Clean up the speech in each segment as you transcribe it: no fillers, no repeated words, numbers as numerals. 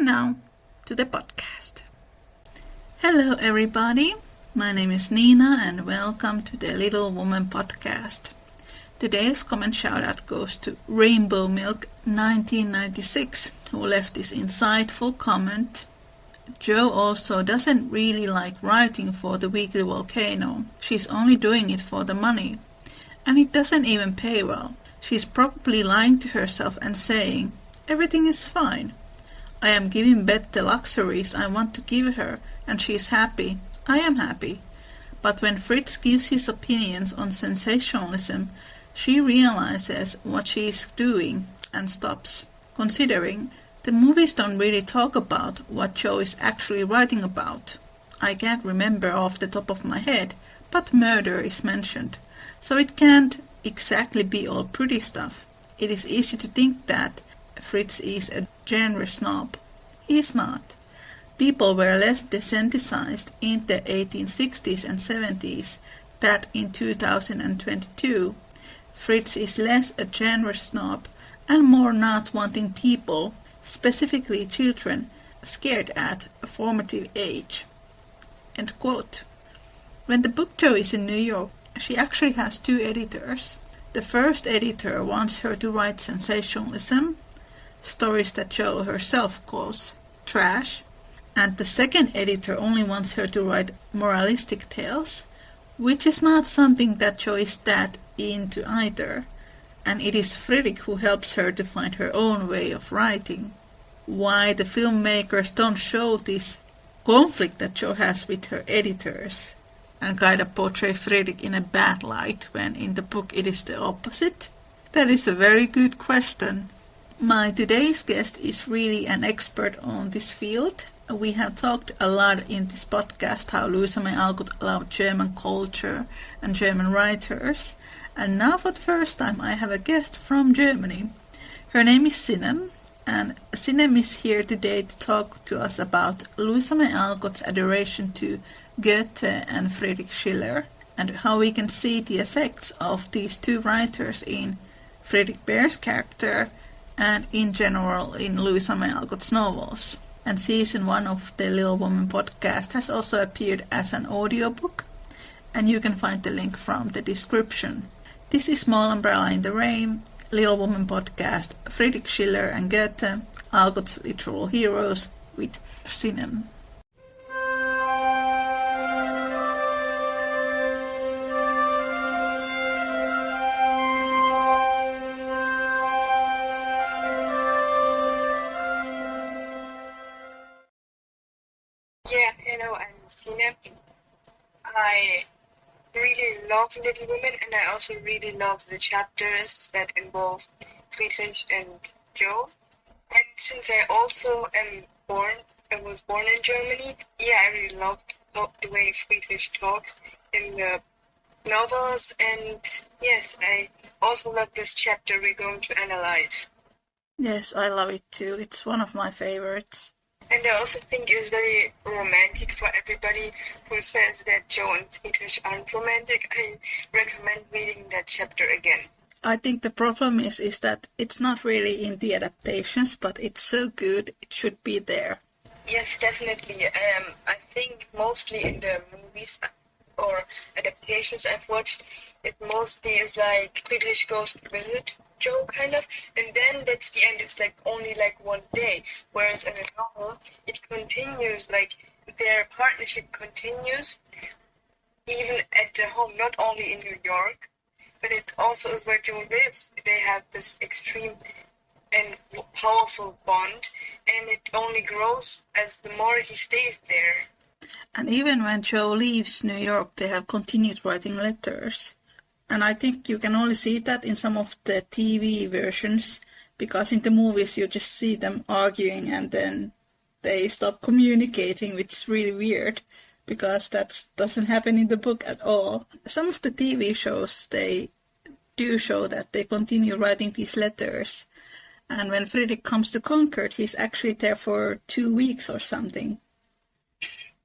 And now to the podcast. Hello everybody, my name is Niina and welcome to the Little Woman podcast. Today's comment shout out goes to Rainbow Milk 1996 who left this insightful comment. Jo also doesn't really like writing for the Weekly Volcano. She's only doing it for the money. And it doesn't even pay well. She's probably lying to herself and saying, everything is fine. I am giving Beth the luxuries I want to give her, and she is happy. I am happy. But when Fritz gives his opinions on sensationalism, she realizes what she is doing and stops, considering the movies don't really talk about what Jo is actually writing about. I can't remember off the top of my head, but murder is mentioned, so it can't exactly be all pretty stuff. It is easy to think that Fritz is a genre snob. He is not. People were less desensitized in the 1860s and 70s that in 2022. Fritz is less a genre snob and more not wanting people, specifically children, scared at a formative age. End quote. When the book Jo is in New York, she actually has two editors. The first editor wants her to write sensationalism, stories that Jo herself calls trash, and the second editor only wants her to write moralistic tales, which is not something that Jo is that into either, and it is Friedrich who helps her to find her own way of writing. Why the filmmakers don't show this conflict that Jo has with her editors and kind of portray Friedrich in a bad light when in the book it is the opposite? That is a very good question. My today's guest is really an expert on this field. We have talked a lot in this podcast how Louisa May Alcott loved German culture and German writers. And now for the first time I have a guest from Germany. Her name is Sinem, and Sinem is here today to talk to us about Louisa May Alcott's adoration to Goethe and Friedrich Schiller, and how we can see the effects of these two writers in Friedrich Bhaer's character and in general in Louisa May Alcott's novels. And season 1 of the Little Woman podcast has also appeared as an audiobook, and you can find the link from the description. This is Small Umbrella in the Rain, Little Woman podcast, Friedrich Schiller and Goethe, Alcott's literal heroes, with Sinem. Hello, I'm Sinem. I really love Little Women, and I also really love the chapters that involve Friedrich and Jo. And since I also was born in Germany, I really loved the way Friedrich talks in the novels, and yes, I also love this chapter we're going to analyze. Yes, I love it too. It's one of my favorites. And I also think it was very romantic for everybody who says that Jo and Friedrich aren't romantic. I recommend reading that chapter again. I think the problem is that it's not really in the adaptations, but it's so good, it should be there. Yes, definitely. I think mostly in the movies or adaptations I've watched, it mostly is like Friedrich goes to visit Jo, kind of, and then that's the end. It's like only like one day, whereas in a novel it continues, like their partnership continues even at the home, not only in New York, but it also is where Jo lives. They have this extreme and powerful bond, and it only grows as the more he stays there. And even when Jo leaves New York, they have continued writing letters. And I think you can only see that in some of the TV versions, because in the movies you just see them arguing and then they stop communicating, which is really weird, because that doesn't happen in the book at all. Some of the TV shows, they do show that they continue writing these letters. And when Friedrich comes to Concord, he's actually there for 2 weeks or something,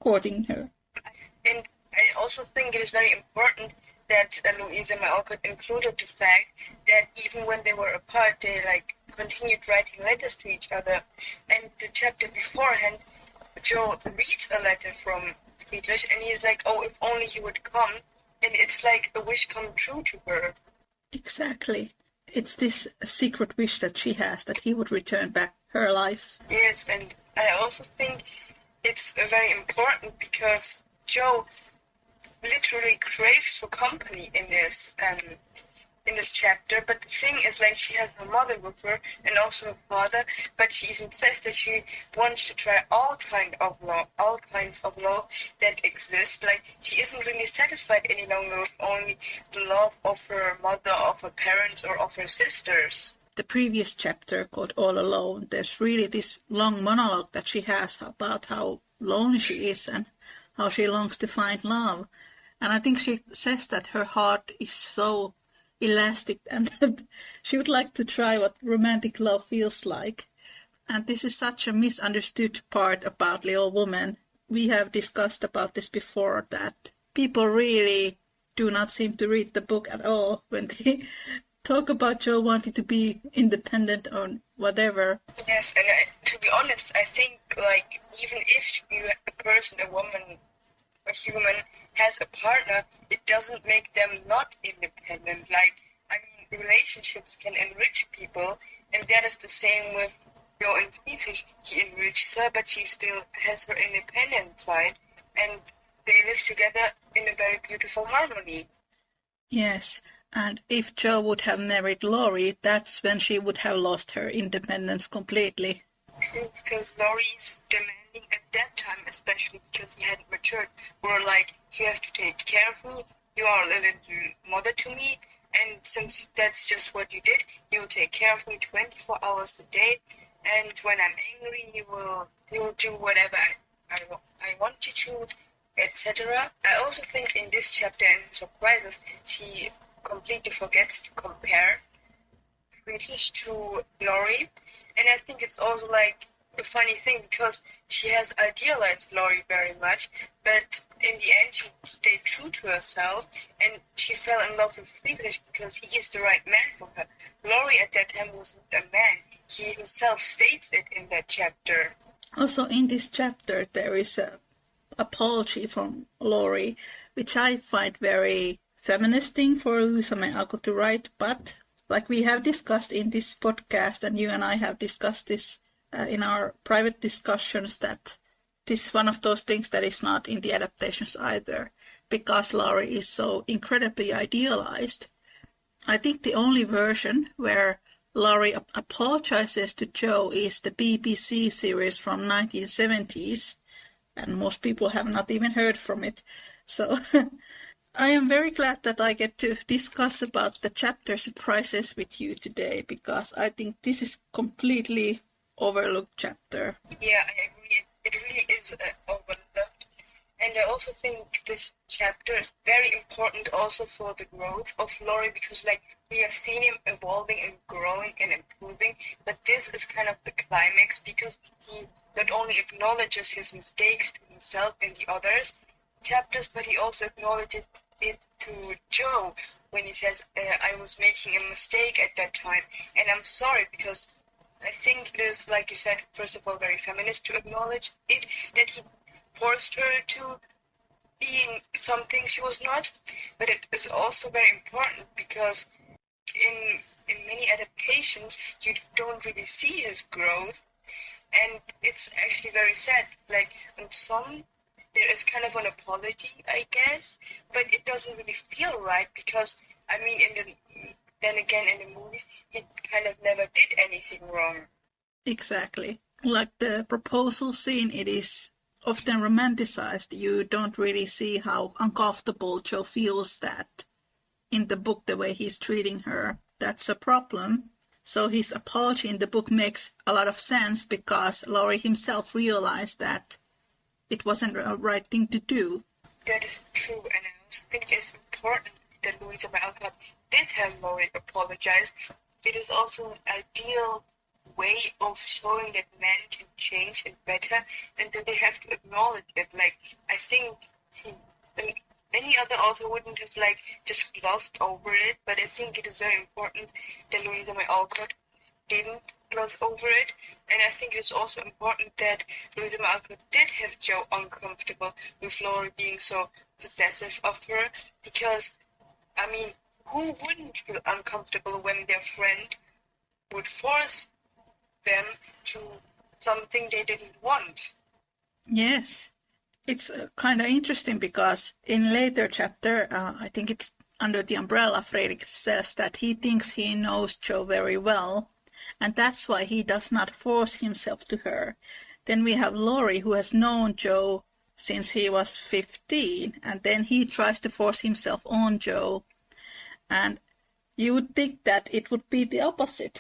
courting her. And I also think it is very important that Louisa May Alcott included the fact that even when they were apart, they like continued writing letters to each other. And the chapter beforehand, Joe reads a letter from Friedrich, and he's like, "Oh, if only he would come," and it's like a wish come true to her. Exactly. It's this secret wish that she has that he would return back her life. Yes, and I also think it's very important because Joe literally craves for company in this chapter. But the thing is, like, she has her mother with her and also her father. But she even says that she wants to try all kinds of love that exist. Like, she isn't really satisfied any longer with only the love of her mother, of her parents, or of her sisters. The previous chapter called All Alone, there's really this long monologue that she has about how lonely she is and how she longs to find love. And I think she says that her heart is so elastic and that she would like to try what romantic love feels like. And this is such a misunderstood part about Little Woman. We have discussed about this before, that people really do not seem to read the book at all when they talk about Joe wanting to be independent or whatever. Yes, and to be honest, I think, like, even if a person, a woman, a human has a partner, it doesn't make them not independent. Like, I mean, relationships can enrich people, and that is the same with Joe and Friedrich. He enriches her, but she still has her independent side, and they live together in a very beautiful harmony. Yes, and if Joe would have married Laurie, that's when she would have lost her independence completely. Because Laurie's demanding at that time, especially because he hadn't matured, were like, "You have to take care of me, you are a little mother to me, and since that's just what you did, you will take care of me 24 hours a day, and when I'm angry, you will do whatever I want you to," etc. I also think in this chapter, in Surprises, she completely forgets to compare Friedrich to Laurie. And I think it's also like a funny thing because she has idealized Laurie very much, but in the end she stayed true to herself and she fell in love with Friedrich because he is the right man for her. Laurie at that time wasn't a man. He himself states it in that chapter. Also in this chapter there is a apology from Laurie, which I find very feminist thing for Louisa May Alcott to write, but like we have discussed in this podcast, and you and I have discussed this in our private discussions, that this is one of those things that is not in the adaptations either, because Laurie is so incredibly idealized. I think the only version where Laurie apologizes to Joe is the BBC series from 1970s, and most people have not even heard from it. So I am very glad that I get to discuss about the chapter Surprises with you today, because I think this is completely overlooked chapter. Yeah, I agree. It really is overlooked. And I also think this chapter is very important also for the growth of Laurie, because like we have seen him evolving and growing and improving, but this is kind of the climax because he not only acknowledges his mistakes to himself and the others chapters, but he also acknowledges it to Joe when he says, "I was making a mistake at that time, and I'm sorry," because I think it is, like you said, first of all, very feminist to acknowledge it, that he forced her to being something she was not, but it is also very important because in many adaptations you don't really see his growth, and it's actually very sad. Like in some there is kind of an apology, I guess, but it doesn't really feel right because, I mean, then again, in the movies, he kind of never did anything wrong. Exactly. Like the proposal scene, it is often romanticized. You don't really see how uncomfortable Joe feels that in the book, the way he's treating her. That's a problem. So his apology in the book makes a lot of sense because Laurie himself realized that it wasn't the right thing to do. That is true, and I also think it's important that Louisa May Alcott did have Laurie apologize. It is also an ideal way of showing that men can change and better, and that they have to acknowledge it. Like, I think any other author wouldn't have like just glossed over it, but I think it is very important that Louisa May Alcott didn't gloss over it, and I think it's also important that Louisa May Alcott did have Joe uncomfortable with Laurie being so possessive of her, because, I mean, who wouldn't feel uncomfortable when their friend would force them to something they didn't want? Yes, it's kind of interesting because in later chapter, I think it's under the umbrella, Friedrich says that he thinks he knows Joe very well, and that's why he does not force himself to her. Then we have Laurie, who has known Joe since he was 15, and then he tries to force himself on Joe. And you would think that it would be the opposite,